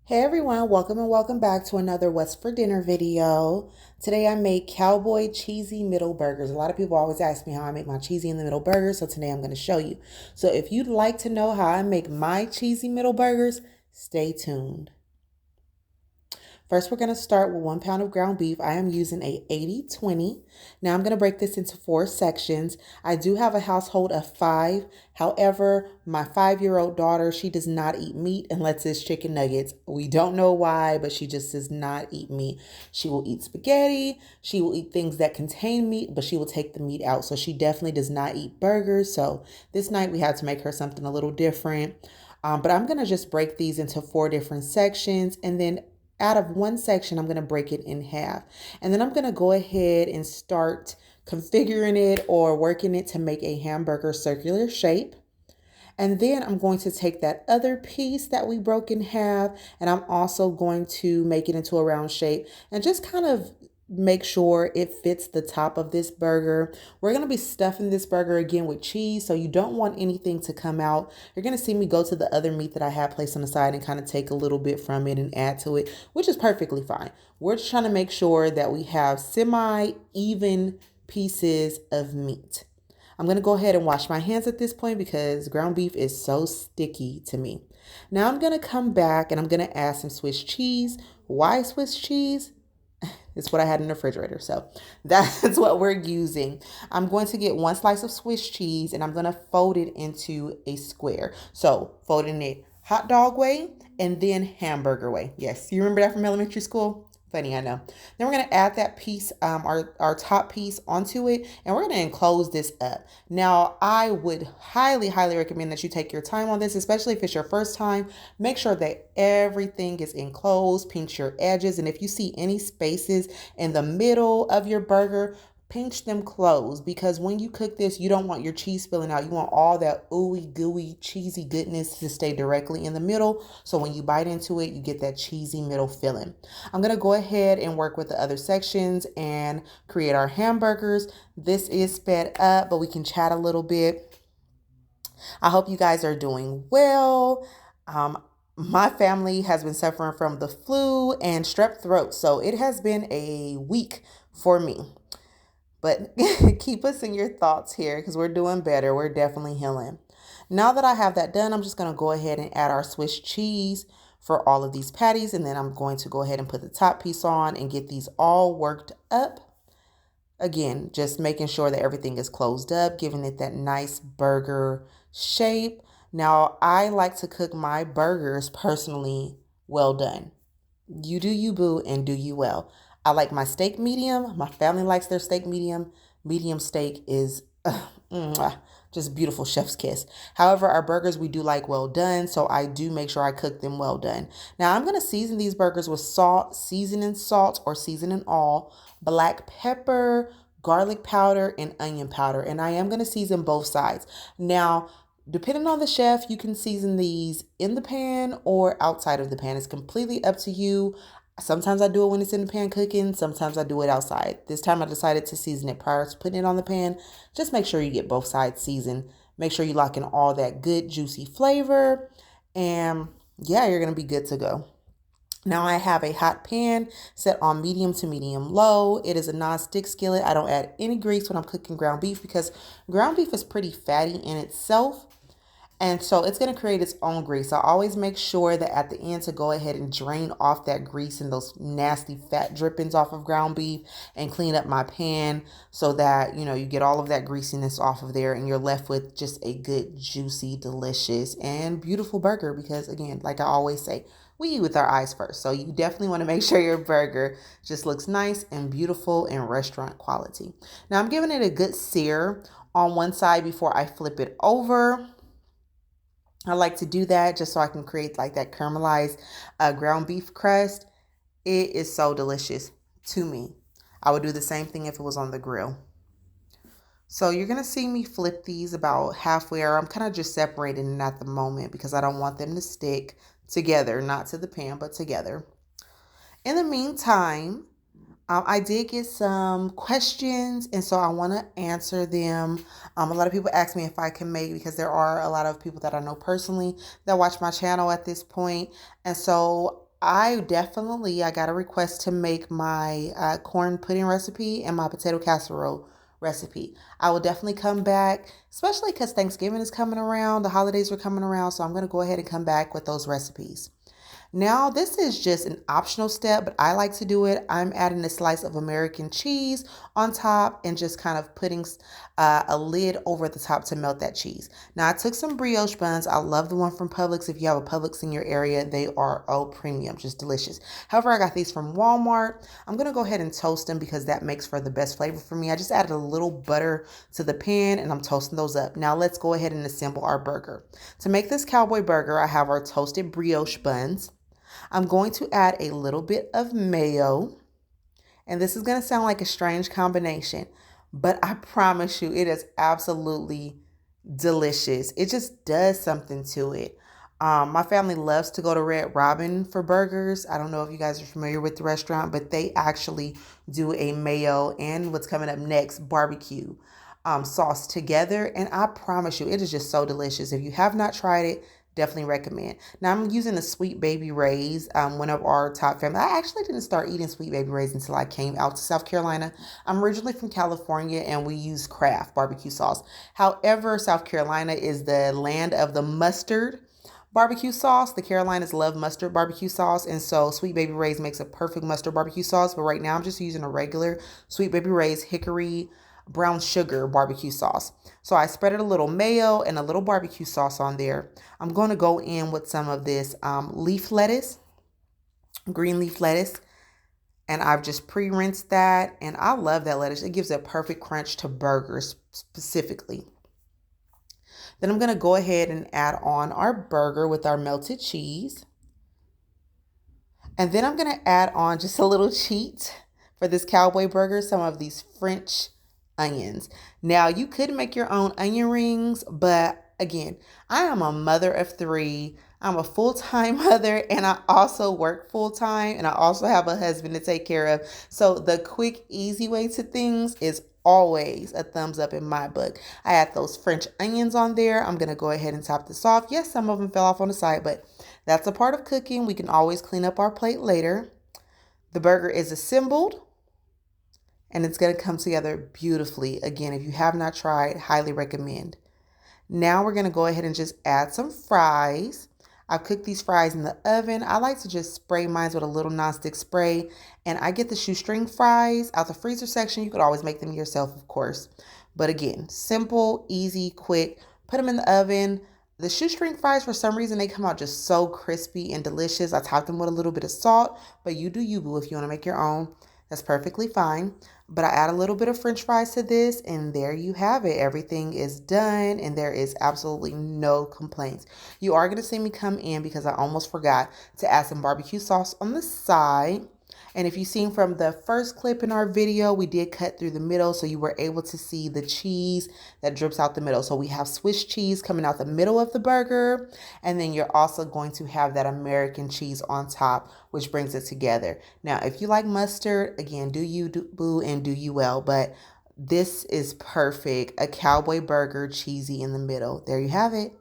Hey everyone, welcome and welcome back to another What's for Dinner video. Today I made cowboy cheesy middle burgers. A lot of people always ask me how I make my cheesy in the middle burgers, so today I'm going to show you. So if you'd like to know how I make my cheesy middle burgers, stay tuned. First, we're going to start with 1 pound of ground beef. I am using a 80/20. Now I'm going to break this into 4 sections. I do have a household of 5. However, my 5-year-old daughter, she does not eat meat unless it's chicken nuggets. We don't know why, but she just does not eat meat. She will eat spaghetti. She will eat things that contain meat, but she will take the meat out. So she definitely does not eat burgers. So this night we had to make her something a little different. But I'm going to just break these into 4 different sections, and then out of one section, I'm going to break it in half. And then I'm going to go ahead and start configuring it or working it to make a hamburger circular shape. And then I'm going to take that other piece that we broke in half, and I'm also going to make it into a round shape and just kind of make sure it fits the top of this burger. We're going to be stuffing this burger again with cheese, so you don't want anything to come out. You're going to see me go to the other meat that I had placed on the side and kind of take a little bit from it and add to it, which is perfectly fine. We're just trying to make sure that we have semi-even pieces of meat. I'm going to go ahead and wash my hands at this point because ground beef is so sticky to me. Now I'm going to come back and I'm going to add some Swiss cheese. Why Swiss cheese? It's what I had in the refrigerator. So that's what we're using. I'm going to get 1 slice of Swiss cheese and I'm going to fold it into a square. So folding it hot dog way and then hamburger way. Yes, you remember that from elementary school? Funny, I know. Then we're going to add that piece, our top piece onto it, and we're going to enclose this up. Now, I would highly, highly recommend that you take your time on this, especially if it's your first time. Make sure that everything is enclosed, pinch your edges, and if you see any spaces in the middle of your burger, pinch them closed, because when you cook this, you don't want your cheese spilling out. You want all that ooey gooey cheesy goodness to stay directly in the middle. So when you bite into it, you get that cheesy middle filling. I'm going to go ahead and work with the other sections and create our hamburgers. This is sped up, but we can chat a little bit. I hope you guys are doing well. My family has been suffering from the flu and strep throat, so it has been a week for me. But keep us in your thoughts here because we're doing better. We're definitely healing. Now that I have that done, I'm just going to go ahead and add our Swiss cheese for all of these patties. And then I'm going to go ahead and put the top piece on and get these all worked up. Again, just making sure that everything is closed up, giving it that nice burger shape. Now, I like to cook my burgers personally well done. You do you, boo, and do you well. I like my steak medium. My family likes their steak medium. Medium steak is just beautiful chef's kiss. However, our burgers we do like well done, so I do make sure I cook them well done. Now I'm going to season these burgers with salt or seasoning all, black pepper, garlic powder, and onion powder. And I am going to season both sides. Now, depending on the chef, you can season these in the pan or outside of the pan. It's completely up to you. Sometimes I do it when it's in the pan cooking. Sometimes I do it outside. This time I decided to season it prior to putting it on the pan. Just make sure you get both sides seasoned. Make sure you lock in all that good juicy flavor. And yeah, you're going to be good to go. Now I have a hot pan set on medium to medium low. It is a non-stick skillet. I don't add any grease when I'm cooking ground beef because ground beef is pretty fatty in itself. And so it's going to create its own grease. I always make sure that at the end to go ahead and drain off that grease and those nasty fat drippings off of ground beef and clean up my pan so that, you get all of that greasiness off of there and you're left with just a good, juicy, delicious, and beautiful burger. Because again, like I always say, we eat with our eyes first. So you definitely want to make sure your burger just looks nice and beautiful and restaurant quality. Now I'm giving it a good sear on one side before I flip it over. I like to do that just so I can create like that caramelized ground beef crust. It is so delicious to me. I would do the same thing if it was on the grill. So you're going to see me flip these about halfway, or I'm kind of just separating it at the moment because I don't want them to stick together, not to the pan, but together. In the meantime, I did get some questions, and so I want to answer them. A lot of people ask me if I can make, because there are a lot of people that I know personally that watch my channel at this point. And so I got a request to make my corn pudding recipe and my potato casserole recipe. I will definitely come back, especially because Thanksgiving is coming around, the holidays are coming around, so I'm going to go ahead and come back with those recipes. Now, this is just an optional step, but I like to do it. I'm adding a slice of American cheese on top and just kind of putting a lid over the top to melt that cheese. Now, I took some brioche buns. I love the one from Publix. If you have a Publix in your area, they are premium, just delicious. However, I got these from Walmart. I'm going to go ahead and toast them because that makes for the best flavor for me. I just added a little butter to the pan and I'm toasting those up. Now, let's go ahead and assemble our burger. To make this cowboy burger, I have our toasted brioche buns. I'm going to add a little bit of mayo, and this is going to sound like a strange combination, but I promise you it is absolutely delicious. It just does something to it. My family loves to go to Red Robin for burgers. I don't know if you guys are familiar with the restaurant, but they actually do a mayo and what's coming up next, barbecue sauce together. And I promise you, it is just so delicious. If you have not tried it, definitely recommend. Now I'm using the Sweet Baby Ray's, one of our top family. I actually didn't start eating Sweet Baby Ray's until I came out to South Carolina. I'm originally from California and we use Kraft barbecue sauce. However, South Carolina is the land of the mustard barbecue sauce. The Carolinas love mustard barbecue sauce, and so Sweet Baby Ray's makes a perfect mustard barbecue sauce. But right now I'm just using a regular Sweet Baby Ray's hickory brown sugar barbecue sauce. So I spreaded a little mayo and a little barbecue sauce on there. I'm going to go in with some of this leaf lettuce, green leaf lettuce, and I've just pre-rinsed that. And I love that lettuce. It gives a perfect crunch to burgers specifically. Then I'm going to go ahead and add on our burger with our melted cheese. And then I'm going to add on just a little cheat for this cowboy burger, some of these French onions. Now, you could make your own onion rings, but again, I am a mother of three. I'm a full-time mother and I also work full-time and I also have a husband to take care of. So the quick, easy way to things is always a thumbs up in my book. I add those French onions on there. I'm going to go ahead and top this off. Yes, some of them fell off on the side, but that's a part of cooking. We can always clean up our plate later. The burger is assembled and it's going to come together beautifully. Again, if you have not tried, highly recommend. Now we're going to go ahead and just add some fries. I've cooked these fries in the oven. I like to just spray mine with a little nonstick spray. And I get the shoestring fries out the freezer section. You could always make them yourself, of course. But again, simple, easy, quick. Put them in the oven. The shoestring fries, for some reason, they come out just so crispy and delicious. I top them with a little bit of salt. But you do you, boo, if you want to make your own. That's perfectly fine. But I add a little bit of French fries to this and there you have it. Everything is done and there is absolutely no complaints. You are going to see me come in because I almost forgot to add some barbecue sauce on the side. And if you've seen from the first clip in our video, we did cut through the middle so you were able to see the cheese that drips out the middle. So we have Swiss cheese coming out the middle of the burger. And then you're also going to have that American cheese on top, which brings it together. Now, if you like mustard, again, do you boo and do you well. But this is perfect. A cowboy burger, cheesy in the middle. There you have it.